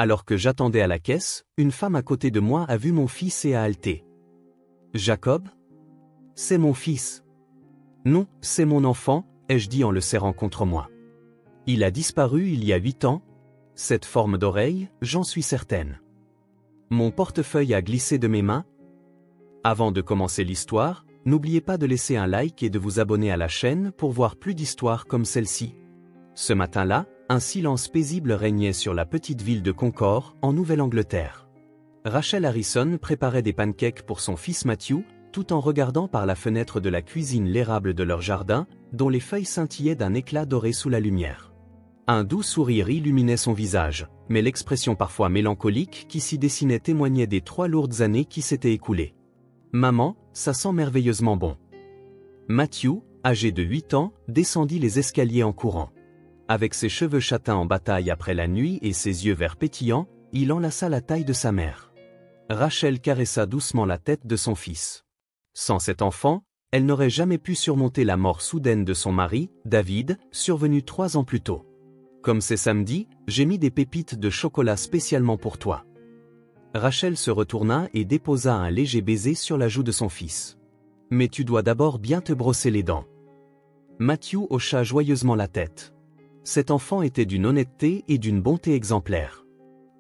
Alors que j'attendais à la caisse, une femme à côté de moi a vu mon fils et a halté. Jacob? C'est mon fils. Non, c'est mon enfant, ai-je dit en le serrant contre moi. Il a disparu il y a 8 ans. Cette forme d'oreille, j'en suis certaine. Mon portefeuille a glissé de mes mains. Avant de commencer l'histoire, n'oubliez pas de laisser un like et de vous abonner à la chaîne pour voir plus d'histoires comme celle-ci. Ce matin-là, un silence paisible régnait sur la petite ville de Concord, en Nouvelle-Angleterre. Rachel Harrison préparait des pancakes pour son fils Matthew, tout en regardant par la fenêtre de la cuisine l'érable de leur jardin, dont les feuilles scintillaient d'un éclat doré sous la lumière. Un doux sourire illuminait son visage, mais l'expression parfois mélancolique qui s'y dessinait témoignait des 3 lourdes années qui s'étaient écoulées. « Maman, ça sent merveilleusement bon. » Matthew, âgé de 8 ans, descendit les escaliers en courant. Avec ses cheveux châtains en bataille après la nuit et ses yeux verts pétillants, il enlaça la taille de sa mère. Rachel caressa doucement la tête de son fils. Sans cet enfant, elle n'aurait jamais pu surmonter la mort soudaine de son mari, David, survenue 3 ans plus tôt. Comme c'est samedi, j'ai mis des pépites de chocolat spécialement pour toi. Rachel se retourna et déposa un léger baiser sur la joue de son fils. Mais tu dois d'abord bien te brosser les dents. Matthew hocha joyeusement la tête. Cet enfant était d'une honnêteté et d'une bonté exemplaires.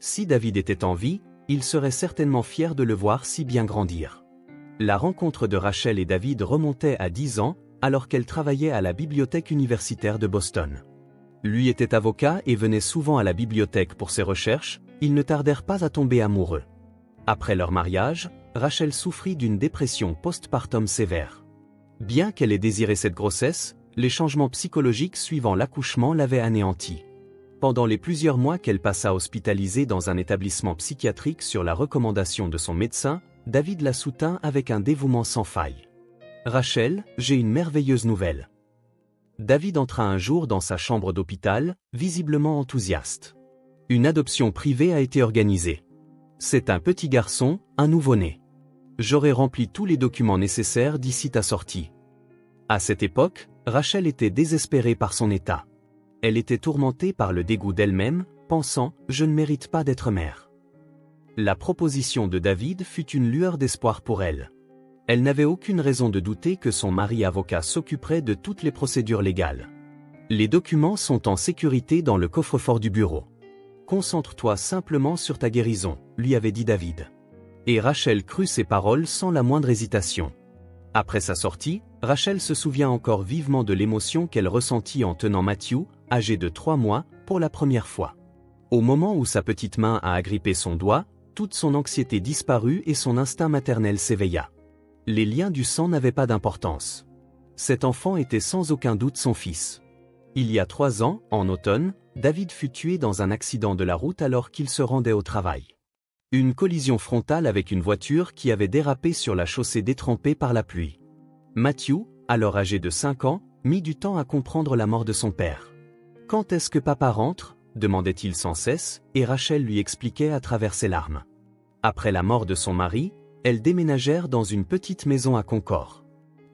Si David était en vie, il serait certainement fier de le voir si bien grandir. La rencontre de Rachel et David remontait à 10 ans, alors qu'elle travaillait à la bibliothèque universitaire de Boston. Lui était avocat et venait souvent à la bibliothèque pour ses recherches, ils ne tardèrent pas à tomber amoureux. Après leur mariage, Rachel souffrit d'une dépression postpartum sévère. Bien qu'elle ait désiré cette grossesse, les changements psychologiques suivant l'accouchement l'avaient anéantie. Pendant les plusieurs mois qu'elle passa hospitalisée dans un établissement psychiatrique sur la recommandation de son médecin, David la soutint avec un dévouement sans faille. « Rachel, j'ai une merveilleuse nouvelle. » David entra un jour dans sa chambre d'hôpital, visiblement enthousiaste. Une adoption privée a été organisée. C'est un petit garçon, un nouveau-né. J'aurai rempli tous les documents nécessaires d'ici ta sortie. À cette époque, Rachel était désespérée par son état. Elle était tourmentée par le dégoût d'elle-même, pensant « je ne mérite pas d'être mère ». La proposition de David fut une lueur d'espoir pour elle. Elle n'avait aucune raison de douter que son mari avocat s'occuperait de toutes les procédures légales. Les documents sont en sécurité dans le coffre-fort du bureau. Concentre-toi simplement sur ta guérison, lui avait dit David. Et Rachel crut ses paroles sans la moindre hésitation. Après sa sortie, Rachel se souvient encore vivement de l'émotion qu'elle ressentit en tenant Matthew, âgé de 3 mois, pour la première fois. Au moment où sa petite main a agrippé son doigt, toute son anxiété disparut et son instinct maternel s'éveilla. Les liens du sang n'avaient pas d'importance. Cet enfant était sans aucun doute son fils. Il y a 3 ans, en automne, David fut tué dans un accident de la route alors qu'il se rendait au travail. Une collision frontale avec une voiture qui avait dérapé sur la chaussée détrempée par la pluie. Matthew, alors âgé de 5 ans, mit du temps à comprendre la mort de son père. « Quand est-ce que papa rentre ?» demandait-il sans cesse, et Rachel lui expliquait à travers ses larmes. Après la mort de son mari, elles déménagèrent dans une petite maison à Concord.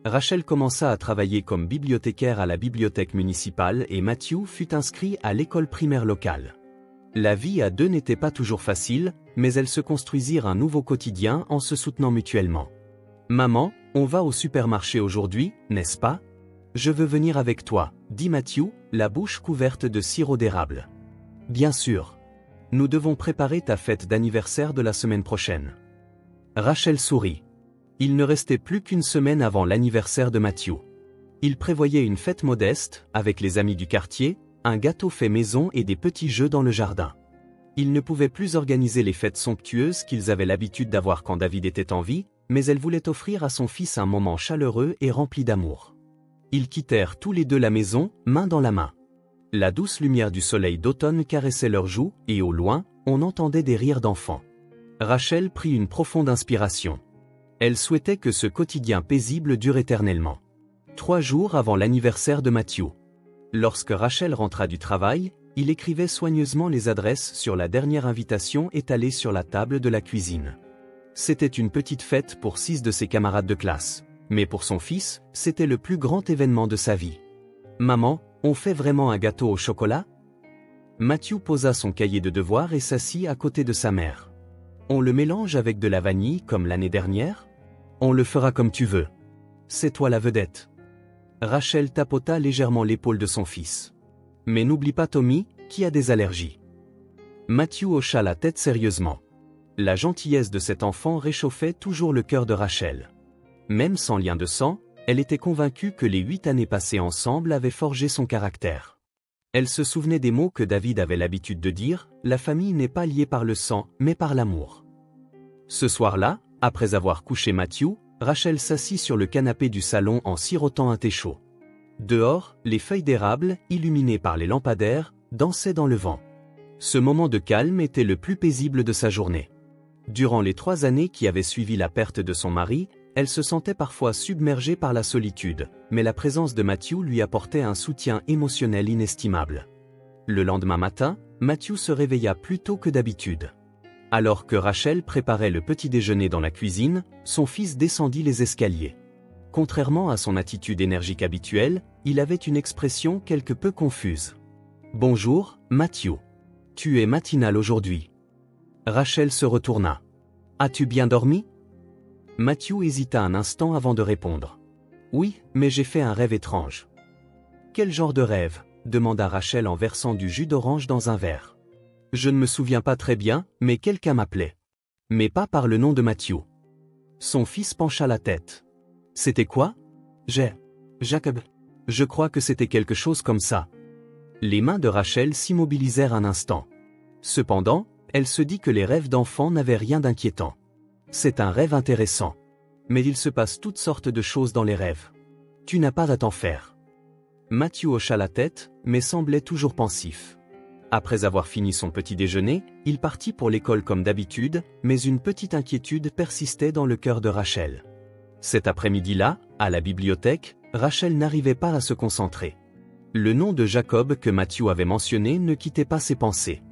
Rachel commença à travailler comme bibliothécaire à la bibliothèque municipale et Matthew fut inscrit à l'école primaire locale. La vie à 2 n'était pas toujours facile, mais elles se construisirent un nouveau quotidien en se soutenant mutuellement. « Maman, on va au supermarché aujourd'hui, n'est-ce pas ? Je veux venir avec toi, dit Matthew, la bouche couverte de sirop d'érable. « Bien sûr. Nous devons préparer ta fête d'anniversaire de la semaine prochaine. » Rachel sourit. Il ne restait plus qu'une semaine avant l'anniversaire de Matthew. Il prévoyait une fête modeste, avec les amis du quartier, un gâteau fait maison et des petits jeux dans le jardin. Ils ne pouvaient plus organiser les fêtes somptueuses qu'ils avaient l'habitude d'avoir quand David était en vie, mais elle voulait offrir à son fils un moment chaleureux et rempli d'amour. Ils quittèrent tous les deux la maison, main dans la main. La douce lumière du soleil d'automne caressait leurs joues, et au loin, on entendait des rires d'enfants. Rachel prit une profonde inspiration. Elle souhaitait que ce quotidien paisible dure éternellement. 3 jours avant l'anniversaire de Matthew. Lorsque Rachel rentra du travail, il écrivait soigneusement les adresses sur la dernière invitation étalée sur la table de la cuisine. C'était une petite fête pour 6 de ses camarades de classe, mais pour son fils, c'était le plus grand événement de sa vie. « Maman, on fait vraiment un gâteau au chocolat ?» Matthew posa son cahier de devoirs et s'assit à côté de sa mère. On le mélange avec de la vanille comme l'année dernière? On le fera comme tu veux. C'est toi la vedette. Rachel tapota légèrement l'épaule de son fils. Mais n'oublie pas Tommy, qui a des allergies. Matthew hocha la tête sérieusement. La gentillesse de cet enfant réchauffait toujours le cœur de Rachel. Même sans lien de sang, elle était convaincue que les 8 années passées ensemble avaient forgé son caractère. Elle se souvenait des mots que David avait l'habitude de dire, « La famille n'est pas liée par le sang, mais par l'amour ». Ce soir-là, après avoir couché Matthew, Rachel s'assit sur le canapé du salon en sirotant un thé chaud. Dehors, les feuilles d'érable, illuminées par les lampadaires, dansaient dans le vent. Ce moment de calme était le plus paisible de sa journée. Durant les 3 années qui avaient suivi la perte de son mari, elle se sentait parfois submergée par la solitude, mais la présence de Matthew lui apportait un soutien émotionnel inestimable. Le lendemain matin, Matthew se réveilla plus tôt que d'habitude. Alors que Rachel préparait le petit déjeuner dans la cuisine, son fils descendit les escaliers. Contrairement à son attitude énergique habituelle, il avait une expression quelque peu confuse. « Bonjour, Matthew. Tu es matinal aujourd'hui. » Rachel se retourna. « As-tu bien dormi ?» Matthew hésita un instant avant de répondre. « Oui, mais j'ai fait un rêve étrange. »« Quel genre de rêve ?» demanda Rachel en versant du jus d'orange dans un verre. « Je ne me souviens pas très bien, mais quelqu'un m'appelait. Mais pas par le nom de Matthew. » Son fils pencha la tête. « C'était quoi ? » Jacob. Je crois que c'était quelque chose comme ça. Les mains de Rachel s'immobilisèrent un instant. Cependant, elle se dit que les rêves d'enfants n'avaient rien d'inquiétant. C'est un rêve intéressant. Mais il se passe toutes sortes de choses dans les rêves. Tu n'as pas à t'en faire. Matthew hocha la tête, mais semblait toujours pensif. Après avoir fini son petit déjeuner, il partit pour l'école comme d'habitude, mais une petite inquiétude persistait dans le cœur de Rachel. Cet après-midi-là, à la bibliothèque, Rachel n'arrivait pas à se concentrer. Le nom de Jacob que Matthew avait mentionné ne quittait pas ses pensées.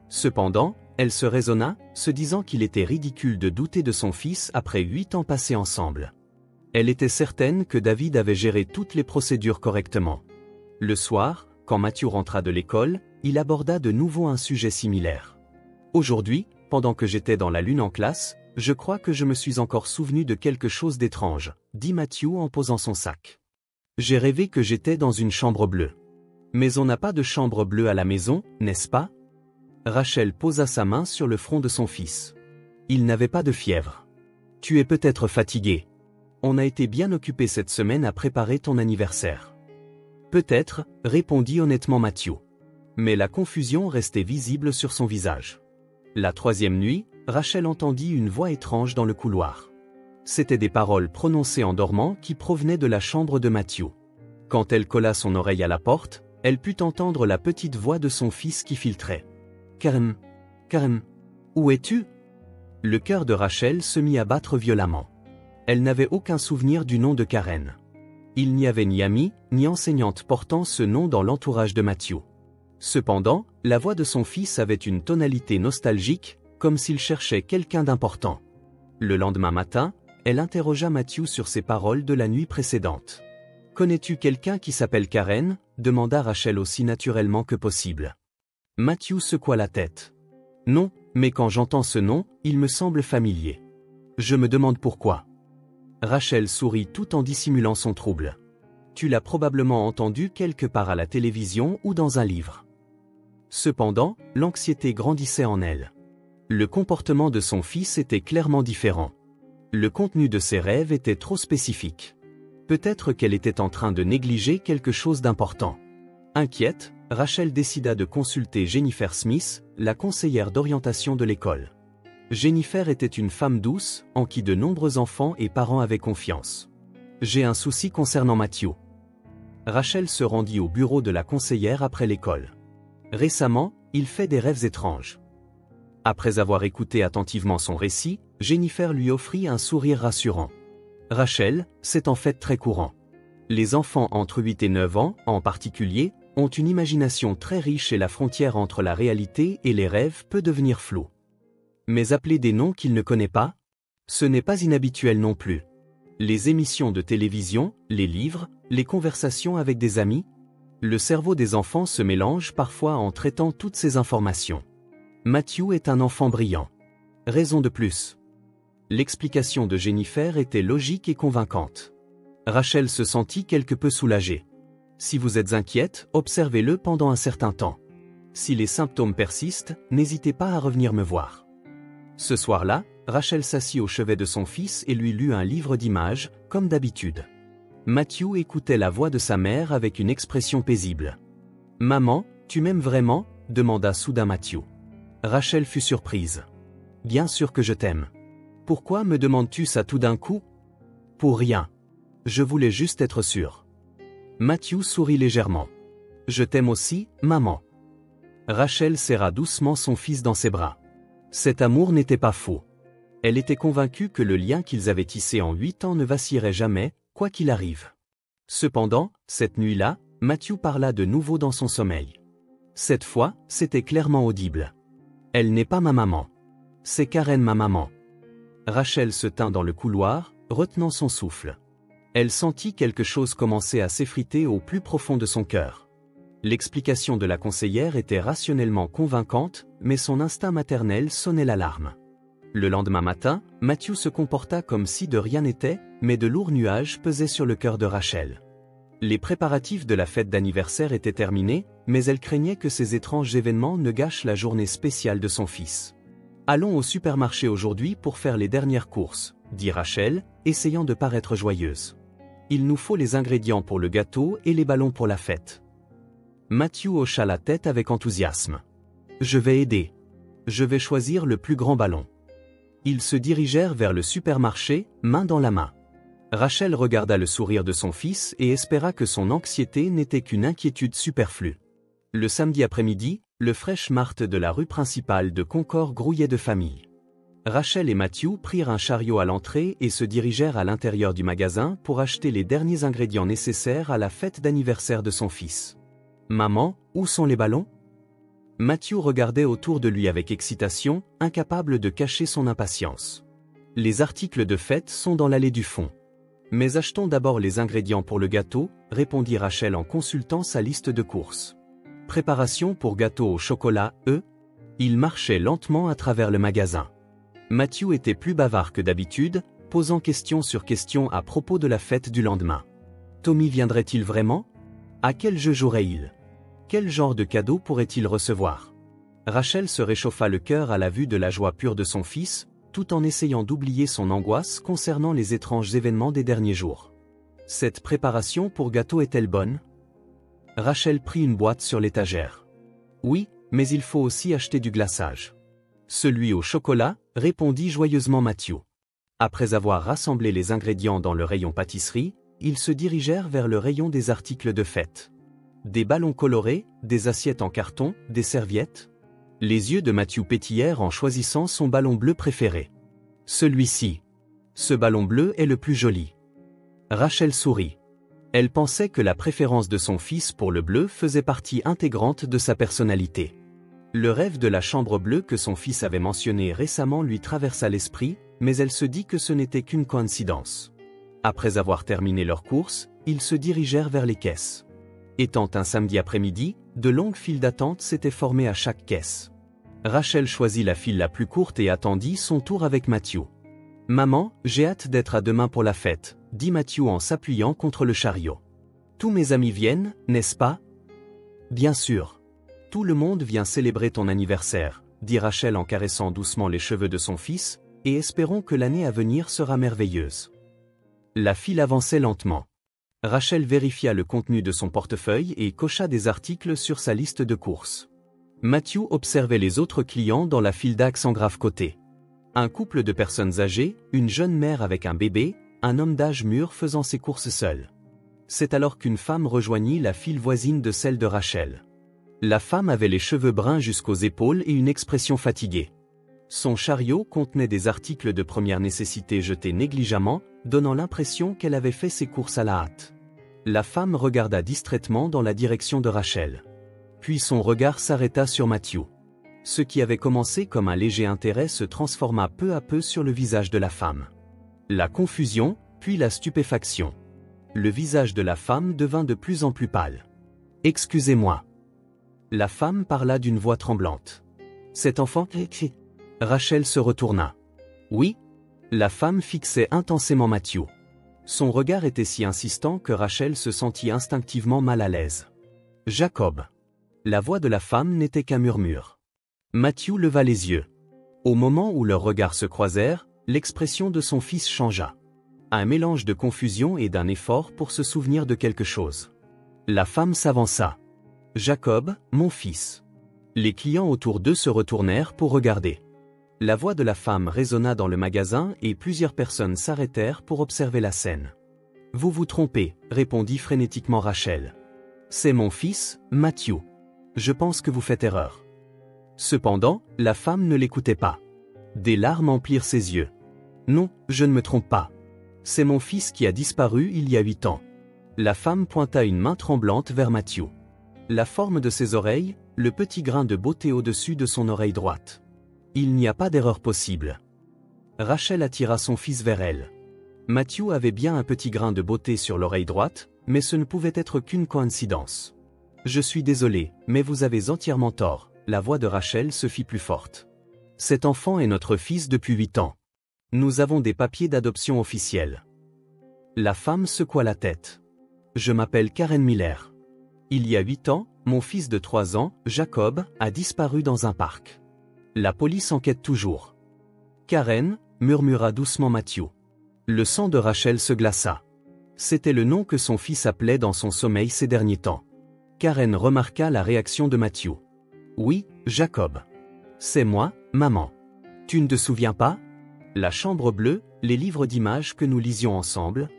Cependant, elle se raisonna, se disant qu'il était ridicule de douter de son fils après 8 ans passés ensemble. Elle était certaine que David avait géré toutes les procédures correctement. Le soir, quand Matthew rentra de l'école, il aborda de nouveau un sujet similaire. « Aujourd'hui, pendant que j'étais dans la lune en classe, je crois que je me suis encore souvenu de quelque chose d'étrange, » dit Matthew en posant son sac. « J'ai rêvé que j'étais dans une chambre bleue. Mais on n'a pas de chambre bleue à la maison, n'est-ce pas ?» Rachel posa sa main sur le front de son fils. Il n'avait pas de fièvre. « Tu es peut-être fatigué. On a été bien occupé cette semaine à préparer ton anniversaire. »« Peut-être, » répondit honnêtement Matthew. Mais la confusion restait visible sur son visage. La 3e nuit, Rachel entendit une voix étrange dans le couloir. C'étaient des paroles prononcées en dormant qui provenaient de la chambre de Matthew. Quand elle colla son oreille à la porte, elle put entendre la petite voix de son fils qui filtrait. « Karen, Karen, où es-tu » Le cœur de Rachel se mit à battre violemment. Elle n'avait aucun souvenir du nom de Karen. Il n'y avait ni amie, ni enseignante portant ce nom dans l'entourage de Matthew. Cependant, la voix de son fils avait une tonalité nostalgique, comme s'il cherchait quelqu'un d'important. Le lendemain matin, elle interrogea Matthew sur ses paroles de la nuit précédente. « Connais-tu quelqu'un qui s'appelle Karen » demanda Rachel aussi naturellement que possible. Matthew secoua la tête. « Non, mais quand j'entends ce nom, il me semble familier. Je me demande pourquoi. » Rachel sourit tout en dissimulant son trouble. « Tu l'as probablement entendu quelque part à la télévision ou dans un livre. » Cependant, l'anxiété grandissait en elle. Le comportement de son fils était clairement différent. Le contenu de ses rêves était trop spécifique. Peut-être qu'elle était en train de négliger quelque chose d'important. Inquiète, Rachel décida de consulter Jennifer Smith, la conseillère d'orientation de l'école. Jennifer était une femme douce, en qui de nombreux enfants et parents avaient confiance. « J'ai un souci concernant Matthew. » Rachel se rendit au bureau de la conseillère après l'école. Récemment, il fait des rêves étranges. Après avoir écouté attentivement son récit, Jennifer lui offrit un sourire rassurant. « Rachel, c'est en fait très courant. Les enfants entre 8 et 9 ans, en particulier, ont une imagination très riche et la frontière entre la réalité et les rêves peut devenir floue. Mais appeler des noms qu'il ne connaît pas? Ce n'est pas inhabituel non plus. Les émissions de télévision, les livres, les conversations avec des amis? Le cerveau des enfants se mélange parfois en traitant toutes ces informations. Matthew est un enfant brillant. Raison de plus. L'explication de Jennifer était logique et convaincante. Rachel se sentit quelque peu soulagée. Si vous êtes inquiète, observez-le pendant un certain temps. Si les symptômes persistent, n'hésitez pas à revenir me voir. Ce soir-là, Rachel s'assit au chevet de son fils et lui lut un livre d'images, comme d'habitude. Matthew écoutait la voix de sa mère avec une expression paisible. « Maman, tu m'aimes vraiment ?» demanda soudain Matthew. Rachel fut surprise. « Bien sûr que je t'aime. Pourquoi me demandes-tu ça tout d'un coup ? » « Pour rien. Je voulais juste être sûr. » Matthew sourit légèrement. « Je t'aime aussi, maman. » Rachel serra doucement son fils dans ses bras. Cet amour n'était pas faux. Elle était convaincue que le lien qu'ils avaient tissé en 8 ans ne vacillerait jamais, quoi qu'il arrive. Cependant, cette nuit-là, Matthew parla de nouveau dans son sommeil. Cette fois, c'était clairement audible. « Elle n'est pas ma maman. C'est Karen ma maman. » Rachel se tint dans le couloir, retenant son souffle. Elle sentit quelque chose commencer à s'effriter au plus profond de son cœur. L'explication de la conseillère était rationnellement convaincante, mais son instinct maternel sonnait l'alarme. Le lendemain matin, Matthew se comporta comme si de rien n'était, mais de lourds nuages pesaient sur le cœur de Rachel. Les préparatifs de la fête d'anniversaire étaient terminés, mais elle craignait que ces étranges événements ne gâchent la journée spéciale de son fils. « Allons au supermarché aujourd'hui pour faire les dernières courses », dit Rachel, essayant de paraître joyeuse. « Il nous faut les ingrédients pour le gâteau et les ballons pour la fête. » Matthew hocha la tête avec enthousiasme. « Je vais aider. Je vais choisir le plus grand ballon. » Ils se dirigèrent vers le supermarché, main dans la main. Rachel regarda le sourire de son fils et espéra que son anxiété n'était qu'une inquiétude superflue. Le samedi après-midi, le Fresh Mart de la rue principale de Concord grouillait de familles. Rachel et Matthew prirent un chariot à l'entrée et se dirigèrent à l'intérieur du magasin pour acheter les derniers ingrédients nécessaires à la fête d'anniversaire de son fils. « Maman, où sont les ballons ?» Matthew regardait autour de lui avec excitation, incapable de cacher son impatience. « Les articles de fête sont dans l'allée du fond. Mais achetons d'abord les ingrédients pour le gâteau, répondit Rachel en consultant sa liste de courses. Préparation pour gâteau au chocolat, Il marchait lentement à travers le magasin. Matthew était plus bavard que d'habitude, posant question sur question à propos de la fête du lendemain. Tommy viendrait-il vraiment ? À quel jeu jouerait-il ? Quel genre de cadeau pourrait-il recevoir ? Rachel se réchauffa le cœur à la vue de la joie pure de son fils, tout en essayant d'oublier son angoisse concernant les étranges événements des derniers jours. Cette préparation pour gâteau est-elle bonne ? Rachel prit une boîte sur l'étagère. Oui, mais il faut aussi acheter du glaçage. Celui au chocolat, répondit joyeusement Matthew. Après avoir rassemblé les ingrédients dans le rayon pâtisserie, ils se dirigèrent vers le rayon des articles de fête. Des ballons colorés, des assiettes en carton, des serviettes. Les yeux de Matthew pétillèrent en choisissant son ballon bleu préféré. Celui-ci. Ce ballon bleu est le plus joli. Rachel sourit. Elle pensait que la préférence de son fils pour le bleu faisait partie intégrante de sa personnalité. Le rêve de la chambre bleue que son fils avait mentionné récemment lui traversa l'esprit, mais elle se dit que ce n'était qu'une coïncidence. Après avoir terminé leur course, ils se dirigèrent vers les caisses. Étant un samedi après-midi, de longues files d'attente s'étaient formées à chaque caisse. Rachel choisit la file la plus courte et attendit son tour avec Matthew. « Maman, j'ai hâte d'être à demain pour la fête », dit Matthew en s'appuyant contre le chariot. « Tous mes amis viennent, n'est-ce pas ? » « Bien sûr. Tout le monde vient célébrer ton anniversaire, » dit Rachel en caressant doucement les cheveux de son fils, « et espérons que l'année à venir sera merveilleuse. » La file avançait lentement. Rachel vérifia le contenu de son portefeuille et cocha des articles sur sa liste de courses. Matthew observait les autres clients dans la file d'accent grave côté. Un couple de personnes âgées, une jeune mère avec un bébé, un homme d'âge mûr faisant ses courses seul. C'est alors qu'une femme rejoignit la file voisine de celle de Rachel. La femme avait les cheveux bruns jusqu'aux épaules et une expression fatiguée. Son chariot contenait des articles de première nécessité jetés négligemment, donnant l'impression qu'elle avait fait ses courses à la hâte. La femme regarda distraitement dans la direction de Rachel. Puis son regard s'arrêta sur Matthew. Ce qui avait commencé comme un léger intérêt se transforma peu à peu sur le visage de la femme. La confusion, puis la stupéfaction. Le visage de la femme devint de plus en plus pâle. « Excusez-moi. La femme parla d'une voix tremblante. Cet enfant... Rachel se retourna. Oui? La femme fixait intensément Matthew. Son regard était si insistant que Rachel se sentit instinctivement mal à l'aise. Jacob. La voix de la femme n'était qu'un murmure. Matthew leva les yeux. Au moment où leurs regards se croisèrent, l'expression de son fils changea. Un mélange de confusion et d'un effort pour se souvenir de quelque chose. La femme s'avança. Jacob, mon fils. Les clients autour d'eux se retournèrent pour regarder. La voix de la femme résonna dans le magasin et plusieurs personnes s'arrêtèrent pour observer la scène. Vous vous trompez, répondit frénétiquement Rachel. C'est mon fils, Matthew. Je pense que vous faites erreur. Cependant, la femme ne l'écoutait pas. Des larmes emplirent ses yeux. Non, je ne me trompe pas. C'est mon fils qui a disparu il y a 8 ans. La femme pointa une main tremblante vers Matthew. La forme de ses oreilles, le petit grain de beauté au-dessus de son oreille droite. Il n'y a pas d'erreur possible. Rachel attira son fils vers elle. Matthew avait bien un petit grain de beauté sur l'oreille droite, mais ce ne pouvait être qu'une coïncidence. Je suis désolé, mais vous avez entièrement tort. La voix de Rachel se fit plus forte. Cet enfant est notre fils depuis 8 ans. Nous avons des papiers d'adoption officiels. La femme secoua la tête. Je m'appelle Karen Miller. Il y a 8 ans, mon fils de 3 ans, Jacob, a disparu dans un parc. La police enquête toujours. Karen, murmura doucement Matthew. Le sang de Rachel se glaça. C'était le nom que son fils appelait dans son sommeil ces derniers temps. Karen remarqua la réaction de Matthew. Oui, Jacob. C'est moi, maman. Tu ne te souviens pas? La chambre bleue, les livres d'images que nous lisions ensemble.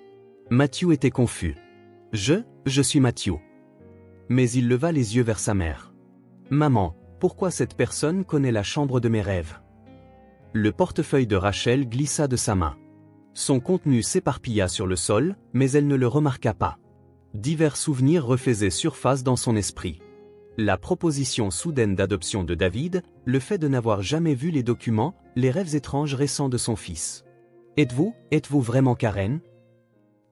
Matthew était confus. Je suis Matthew. Mais il leva les yeux vers sa mère. Maman, pourquoi cette personne connaît la chambre de mes rêves? Le portefeuille de Rachel glissa de sa main. Son contenu s'éparpilla sur le sol, mais elle ne le remarqua pas. Divers souvenirs refaisaient surface dans son esprit. La proposition soudaine d'adoption de David, le fait de n'avoir jamais vu les documents, les rêves étranges récents de son fils. Êtes-vous vraiment Karen?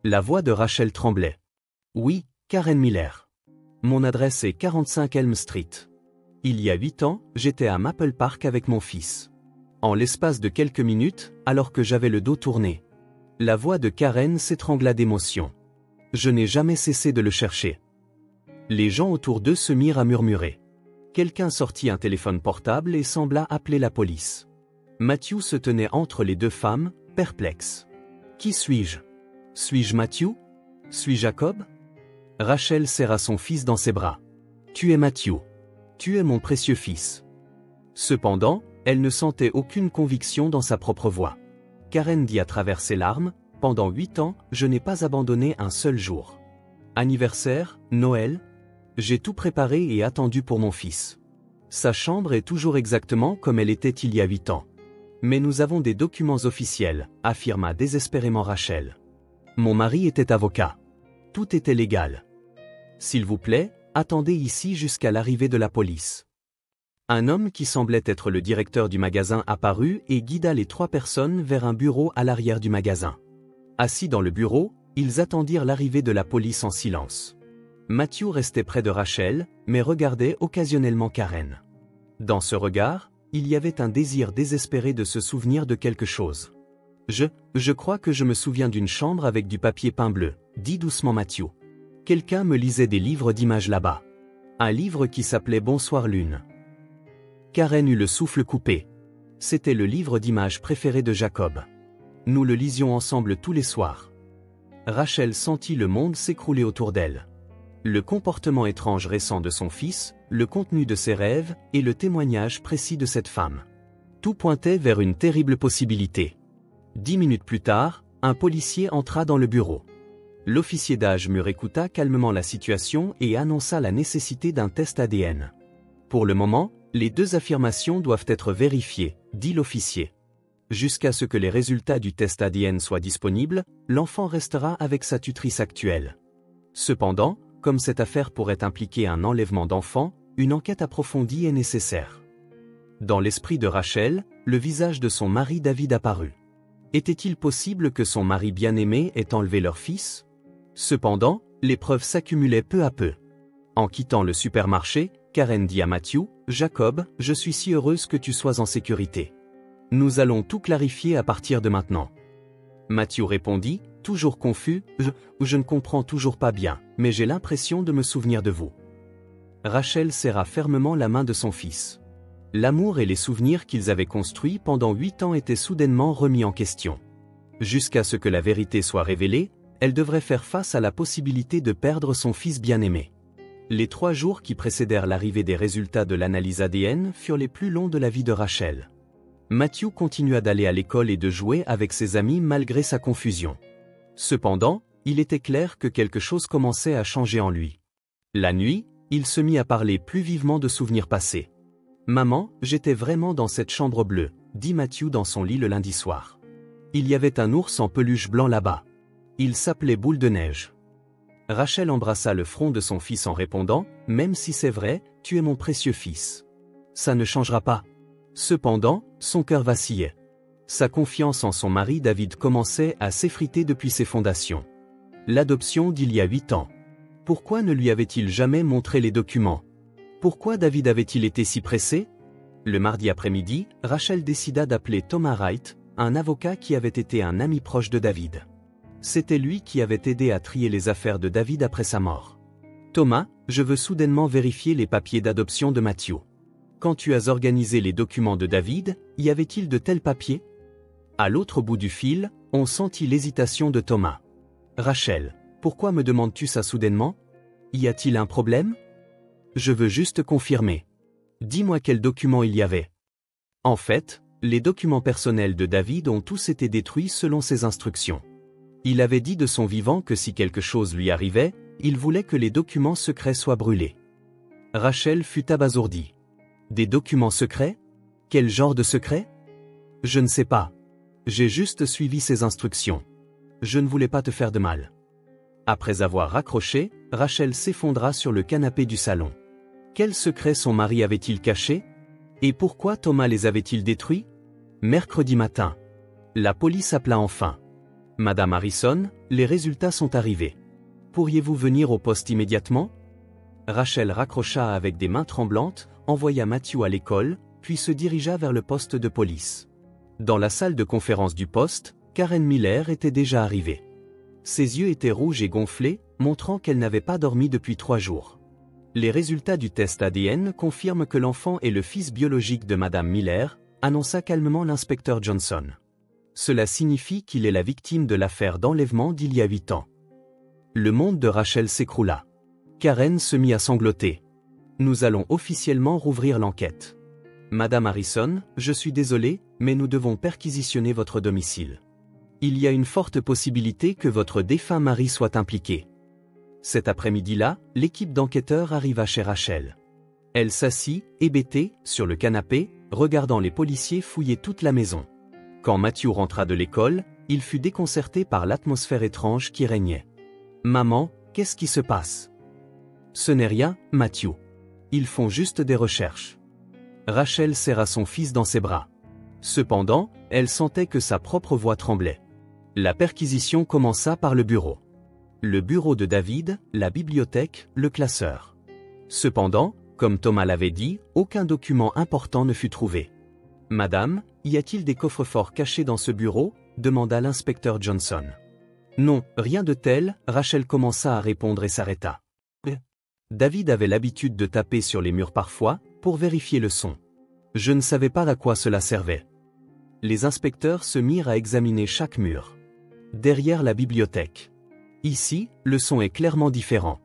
La voix de Rachel tremblait. Oui, Karen Miller. Mon adresse est 45 Elm Street. Il y a 8 ans, j'étais à Maple Park avec mon fils. En l'espace de quelques minutes, alors que j'avais le dos tourné. La voix de Karen s'étrangla d'émotion. Je n'ai jamais cessé de le chercher. Les gens autour d'eux se mirent à murmurer. Quelqu'un sortit un téléphone portable et sembla appeler la police. Matthew se tenait entre les deux femmes, perplexe. Qui suis-je? Suis-je Matthew? Suis-je Jacob? Rachel serra son fils dans ses bras. Tu es Matthew. Tu es mon précieux fils. Cependant, elle ne sentait aucune conviction dans sa propre voix. Karen dit à travers ses larmes, pendant 8 ans, je n'ai pas abandonné un seul jour. Anniversaire, Noël, j'ai tout préparé et attendu pour mon fils. Sa chambre est toujours exactement comme elle était il y a 8 ans. Mais nous avons des documents officiels, affirma désespérément Rachel. Mon mari était avocat. Tout était légal. S'il vous plaît, attendez ici jusqu'à l'arrivée de la police. Un homme qui semblait être le directeur du magasin apparut et guida les 3 personnes vers un bureau à l'arrière du magasin. Assis dans le bureau, ils attendirent l'arrivée de la police en silence. Matthew restait près de Rachel, mais regardait occasionnellement Karen. Dans ce regard, il y avait un désir désespéré de se souvenir de quelque chose. Je crois que je me souviens d'une chambre avec du papier peint bleu, dit doucement Matthew. Quelqu'un me lisait des livres d'images là-bas. Un livre qui s'appelait Bonsoir Lune. Karen eut le souffle coupé. C'était le livre d'images préféré de Jacob. Nous le lisions ensemble tous les soirs. Rachel sentit le monde s'écrouler autour d'elle. Le comportement étrange récent de son fils, le contenu de ses rêves et le témoignage précis de cette femme. Tout pointait vers une terrible possibilité. 10 minutes plus tard, un policier entra dans le bureau. L'officier d'âge mûr écouta calmement la situation et annonça la nécessité d'un test ADN. Pour le moment, les 2 affirmations doivent être vérifiées, dit l'officier. Jusqu'à ce que les résultats du test ADN soient disponibles, l'enfant restera avec sa tutrice actuelle. Cependant, comme cette affaire pourrait impliquer un enlèvement d'enfant, une enquête approfondie est nécessaire. Dans l'esprit de Rachel, le visage de son mari David apparut. Était-il possible que son mari bien-aimé ait enlevé leur fils? Cependant, les preuves s'accumulaient peu à peu. En quittant le supermarché, Karen dit à Matthew, « Jacob, je suis si heureuse que tu sois en sécurité. Nous allons tout clarifier à partir de maintenant. » Matthew répondit, toujours confus, « Je ne comprends toujours pas bien, mais j'ai l'impression de me souvenir de vous. » Rachel serra fermement la main de son fils. L'amour et les souvenirs qu'ils avaient construits pendant 8 ans étaient soudainement remis en question. Jusqu'à ce que la vérité soit révélée, elle devrait faire face à la possibilité de perdre son fils bien-aimé. Les 3 jours qui précédèrent l'arrivée des résultats de l'analyse ADN furent les plus longs de la vie de Rachel. Matthew continua d'aller à l'école et de jouer avec ses amis malgré sa confusion. Cependant, il était clair que quelque chose commençait à changer en lui. La nuit, il se mit à parler plus vivement de souvenirs passés. « Maman, j'étais vraiment dans cette chambre bleue », dit Matthew dans son lit le lundi soir. Il y avait un ours en peluche blanc là-bas. Il s'appelait Boule de neige. Rachel embrassa le front de son fils en répondant, « Même si c'est vrai, tu es mon précieux fils. Ça ne changera pas. » Cependant, son cœur vacillait. Sa confiance en son mari David commençait à s'effriter depuis ses fondations. L'adoption d'il y a 8 ans. Pourquoi ne lui avait-il jamais montré les documents? Pourquoi David avait-il été si pressé? Le mardi après-midi, Rachel décida d'appeler Thomas Wright, un avocat qui avait été un ami proche de David. C'était lui qui avait aidé à trier les affaires de David après sa mort. « Thomas, je veux soudainement vérifier les papiers d'adoption de Matthew. Quand tu as organisé les documents de David, y avait-il de tels papiers ?» À l'autre bout du fil, on sentit l'hésitation de Thomas. « Rachel, pourquoi me demandes-tu ça soudainement? Y a-t-il un problème? Je veux juste confirmer. Dis-moi quels documents il y avait. » En fait, les documents personnels de David ont tous été détruits selon ses instructions. Il avait dit de son vivant que si quelque chose lui arrivait, il voulait que les documents secrets soient brûlés. Rachel fut abasourdie. Des documents secrets? Quel genre de secret? Je ne sais pas. J'ai juste suivi ses instructions. Je ne voulais pas te faire de mal. Après avoir raccroché, Rachel s'effondra sur le canapé du salon. Quels secrets son mari avait-il cachés? Et pourquoi Thomas les avait-il détruits? Mercredi matin. La police appela enfin. « Madame Harrison, les résultats sont arrivés. Pourriez-vous venir au poste immédiatement ?» Rachel raccrocha avec des mains tremblantes, envoya Matthew à l'école, puis se dirigea vers le poste de police. Dans la salle de conférence du poste, Karen Miller était déjà arrivée. Ses yeux étaient rouges et gonflés, montrant qu'elle n'avait pas dormi depuis 3 jours. Les résultats du test ADN confirment que l'enfant est le fils biologique de Madame Miller, annonça calmement l'inspecteur Johnson. Cela signifie qu'il est la victime de l'affaire d'enlèvement d'il y a 8 ans. Le monde de Rachel s'écroula. Karen se mit à sangloter. « Nous allons officiellement rouvrir l'enquête. Madame Harrison, je suis désolé, mais nous devons perquisitionner votre domicile. Il y a une forte possibilité que votre défunt mari soit impliqué. » Cet après-midi-là, l'équipe d'enquêteurs arriva chez Rachel. Elle s'assit, hébétée, sur le canapé, regardant les policiers fouiller toute la maison. Quand Matthew rentra de l'école, il fut déconcerté par l'atmosphère étrange qui régnait. « Maman, qu'est-ce qui se passe? » « Ce n'est rien, Matthew. Ils font juste des recherches. » Rachel serra son fils dans ses bras. Cependant, elle sentait que sa propre voix tremblait. La perquisition commença par le bureau. Le bureau de David, la bibliothèque, le classeur. Cependant, comme Thomas l'avait dit, aucun document important ne fut trouvé. « Madame, y a-t-il des coffres-forts cachés dans ce bureau ?» demanda l'inspecteur Johnson. « Non, rien de tel », Rachel commença à répondre et s'arrêta. David avait l'habitude de taper sur les murs parfois, pour vérifier le son. Je ne savais pas à quoi cela servait. Les inspecteurs se mirent à examiner chaque mur. Derrière la bibliothèque. Ici, le son est clairement différent.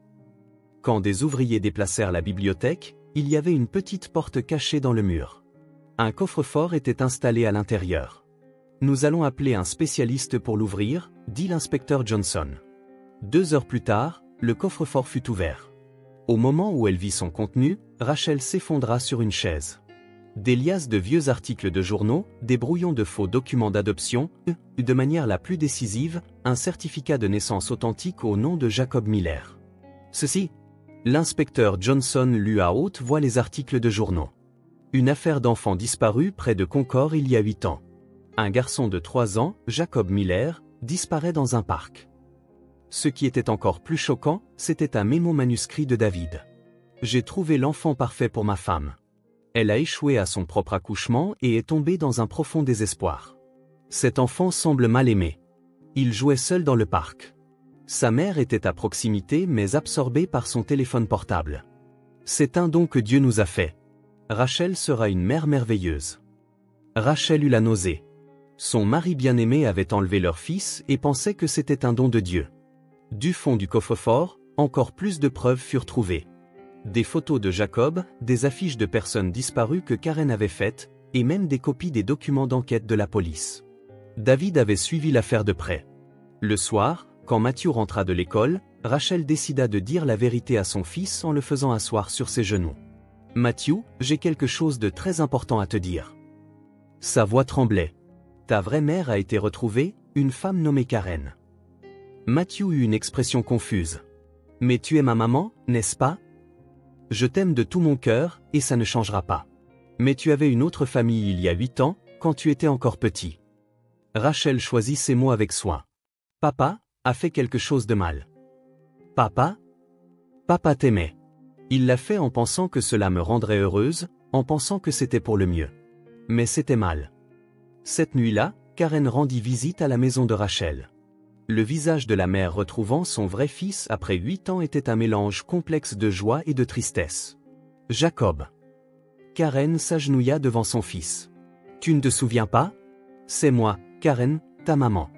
Quand des ouvriers déplacèrent la bibliothèque, il y avait une petite porte cachée dans le mur. Un coffre-fort était installé à l'intérieur. Nous allons appeler un spécialiste pour l'ouvrir, dit l'inspecteur Johnson. 2 heures plus tard, le coffre-fort fut ouvert. Au moment où elle vit son contenu, Rachel s'effondra sur une chaise. Des liasses de vieux articles de journaux, des brouillons de faux documents d'adoption, de manière la plus décisive, un certificat de naissance authentique au nom de Jacob Miller. Ceci. L'inspecteur Johnson lut à haute voix les articles de journaux. Une affaire d'enfant disparu près de Concord il y a 8 ans. Un garçon de 3 ans, Jacob Miller, disparaît dans un parc. Ce qui était encore plus choquant, c'était un mémo manuscrit de David. j'ai trouvé l'enfant parfait pour ma femme. Elle a échoué à son propre accouchement et est tombée dans un profond désespoir. Cet enfant semble mal aimé. Il jouait seul dans le parc. Sa mère était à proximité mais absorbée par son téléphone portable. C'est un don que Dieu nous a fait. Rachel sera une mère merveilleuse. Rachel eut la nausée. Son mari bien-aimé avait enlevé leur fils et pensait que c'était un don de Dieu. Du fond du coffre-fort, encore plus de preuves furent trouvées. Des photos de Jacob, des affiches de personnes disparues que Karen avait faites, et même des copies des documents d'enquête de la police. David avait suivi l'affaire de près. Le soir, quand Matthew rentra de l'école, Rachel décida de dire la vérité à son fils en le faisant asseoir sur ses genoux. « Matthew, j'ai quelque chose de très important à te dire. » Sa voix tremblait. « Ta vraie mère a été retrouvée, une femme nommée Karen. » Matthew eut une expression confuse. « Mais tu es ma maman, n'est-ce pas ? Je t'aime de tout mon cœur, et ça ne changera pas. Mais tu avais une autre famille il y a 8 ans, quand tu étais encore petit. » Rachel choisit ses mots avec soin. « Papa a fait quelque chose de mal. » « Papa ? Papa t'aimait. Il l'a fait en pensant que cela me rendrait heureuse, en pensant que c'était pour le mieux. Mais c'était mal. » Cette nuit-là, Karen rendit visite à la maison de Rachel. Le visage de la mère retrouvant son vrai fils après 8 ans était un mélange complexe de joie et de tristesse. « Jacob. » Karen s'agenouilla devant son fils. « Tu ne te souviens pas ? C'est moi, Karen, ta maman. »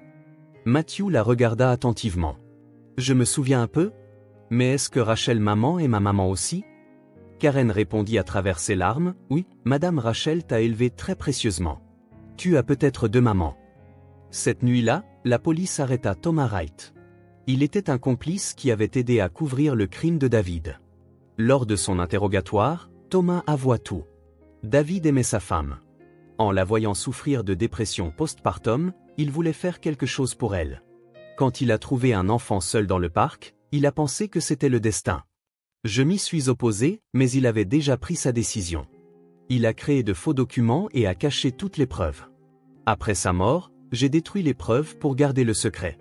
Matthew la regarda attentivement. « Je me souviens un peu ? Mais est-ce que Rachel maman est ma maman aussi ? » Karen répondit à travers ses larmes, « Oui, Madame Rachel t'a élevé très précieusement. Tu as peut-être 2 mamans. » Cette nuit-là, la police arrêta Thomas Wright. Il était un complice qui avait aidé à couvrir le crime de David. Lors de son interrogatoire, Thomas avoua tout. David aimait sa femme. En la voyant souffrir de dépression postpartum, il voulait faire quelque chose pour elle. Quand il a trouvé un enfant seul dans le parc, il a pensé que c'était le destin. Je m'y suis opposé, mais il avait déjà pris sa décision. Il a créé de faux documents et a caché toutes les preuves. Après sa mort, j'ai détruit les preuves pour garder le secret.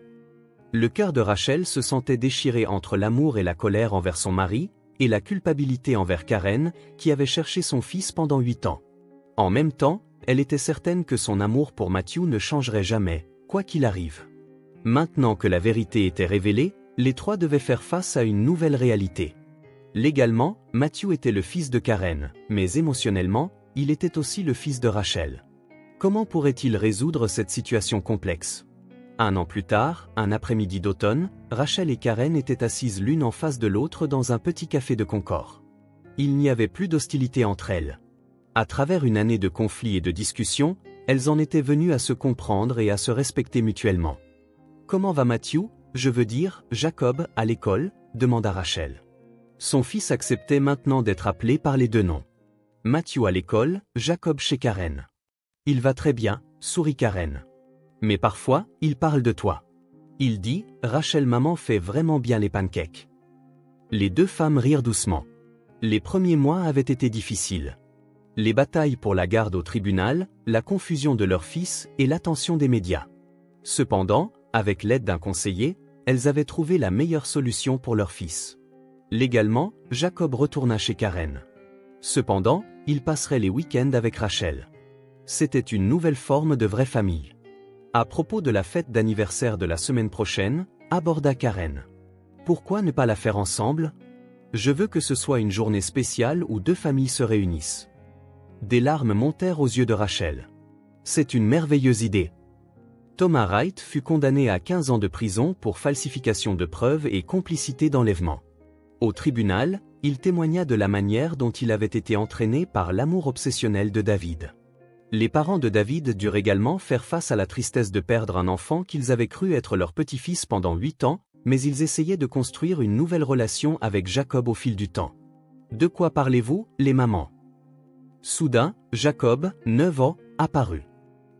Le cœur de Rachel se sentait déchiré entre l'amour et la colère envers son mari, et la culpabilité envers Karen, qui avait cherché son fils pendant 8 ans. En même temps, elle était certaine que son amour pour Matthew ne changerait jamais, quoi qu'il arrive. Maintenant que la vérité était révélée, les 3 devaient faire face à une nouvelle réalité. Légalement, Matthew était le fils de Karen, mais émotionnellement, il était aussi le fils de Rachel. Comment pourrait-il résoudre cette situation complexe ? 1 an plus tard, un après-midi d'automne, Rachel et Karen étaient assises l'une en face de l'autre dans un petit café de Concorde. Il n'y avait plus d'hostilité entre elles. À travers une année de conflits et de discussions, elles en étaient venues à se comprendre et à se respecter mutuellement. « Comment va Matthew, je veux dire, Jacob, à l'école ?» demanda Rachel. Son fils acceptait maintenant d'être appelé par les 2 noms. Matthew à l'école, Jacob chez Karen. « Il va très bien », sourit Karen. « Mais parfois, il parle de toi. Il dit, Rachel maman fait vraiment bien les pancakes. » Les 2 femmes rirent doucement. Les premiers mois avaient été difficiles. Les batailles pour la garde au tribunal, la confusion de leur fils et l'attention des médias. Cependant, avec l'aide d'un conseiller, elles avaient trouvé la meilleure solution pour leur fils. Légalement, Jacob retourna chez Karen. Cependant, il passerait les week-ends avec Rachel. C'était une nouvelle forme de vraie famille. À propos de la fête d'anniversaire de la semaine prochaine, aborda Karen. Pourquoi ne pas la faire ensemble ? Je veux que ce soit une journée spéciale où 2 familles se réunissent. Des larmes montèrent aux yeux de Rachel. C'est une merveilleuse idée. Thomas Wright fut condamné à 15 ans de prison pour falsification de preuves et complicité d'enlèvement. Au tribunal, il témoigna de la manière dont il avait été entraîné par l'amour obsessionnel de David. Les parents de David durent également faire face à la tristesse de perdre un enfant qu'ils avaient cru être leur petit-fils pendant 8 ans, mais ils essayaient de construire une nouvelle relation avec Jacob au fil du temps. De quoi parlez-vous, les mamans ? Soudain, Jacob, 9 ans, apparut.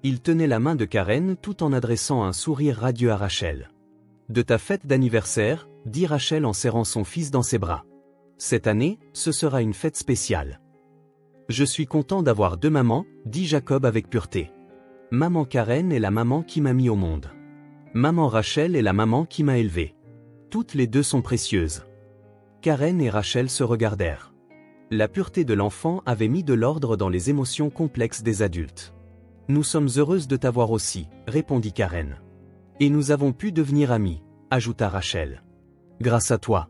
Il tenait la main de Karen tout en adressant un sourire radieux à Rachel. « De ta fête d'anniversaire » dit Rachel en serrant son fils dans ses bras. « Cette année, ce sera une fête spéciale. »« Je suis content d'avoir 2 mamans, » dit Jacob avec pureté. « Maman Karen est la maman qui m'a mis au monde. Maman Rachel est la maman qui m'a élevé. Toutes les 2 sont précieuses. » Karen et Rachel se regardèrent. La pureté de l'enfant avait mis de l'ordre dans les émotions complexes des adultes. Nous sommes heureuses de t'avoir aussi, répondit Karen. Et nous avons pu devenir amis, ajouta Rachel. Grâce à toi.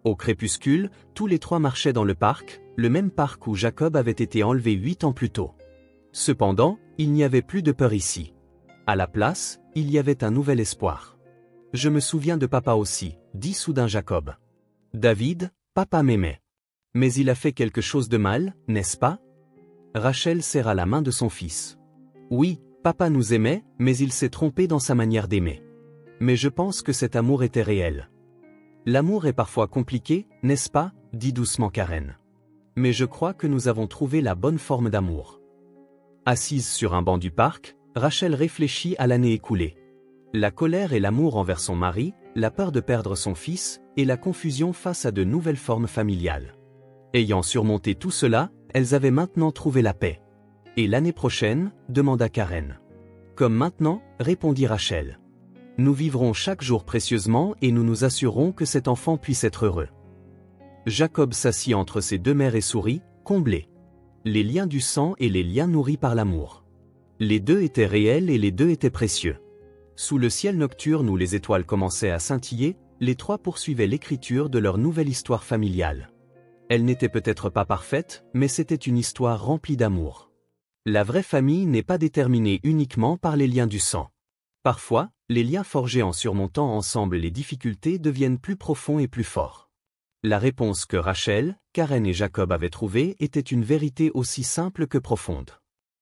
Au crépuscule, tous les trois marchaient dans le parc, le même parc où Jacob avait été enlevé 8 ans plus tôt. Cependant, il n'y avait plus de peur ici. À la place, il y avait un nouvel espoir. Je me souviens de papa aussi, dit soudain Jacob. David, papa m'aimait. Mais il a fait quelque chose de mal, n'est-ce pas? Rachel serra la main de son fils. Oui, papa nous aimait, mais il s'est trompé dans sa manière d'aimer. Mais je pense que cet amour était réel. L'amour est parfois compliqué, n'est-ce pas? Dit doucement Karen. Mais je crois que nous avons trouvé la bonne forme d'amour. Assise sur un banc du parc, Rachel réfléchit à l'année écoulée. La colère et l'amour envers son mari, la peur de perdre son fils, et la confusion face à de nouvelles formes familiales. Ayant surmonté tout cela, elles avaient maintenant trouvé la paix. Et l'année prochaine? Demanda Karen. Comme maintenant, répondit Rachel. Nous vivrons chaque jour précieusement et nous nous assurerons que cet enfant puisse être heureux. Jacob s'assit entre ses deux mères et sourit, comblé. Les liens du sang et les liens nourris par l'amour. Les deux étaient réels et les deux étaient précieux. Sous le ciel nocturne où les étoiles commençaient à scintiller, les trois poursuivaient l'écriture de leur nouvelle histoire familiale. Elle n'était peut-être pas parfaite, mais c'était une histoire remplie d'amour. La vraie famille n'est pas déterminée uniquement par les liens du sang. Parfois, les liens forgés en surmontant ensemble les difficultés deviennent plus profonds et plus forts. La réponse que Rachel, Karen et Jacob avaient trouvée était une vérité aussi simple que profonde.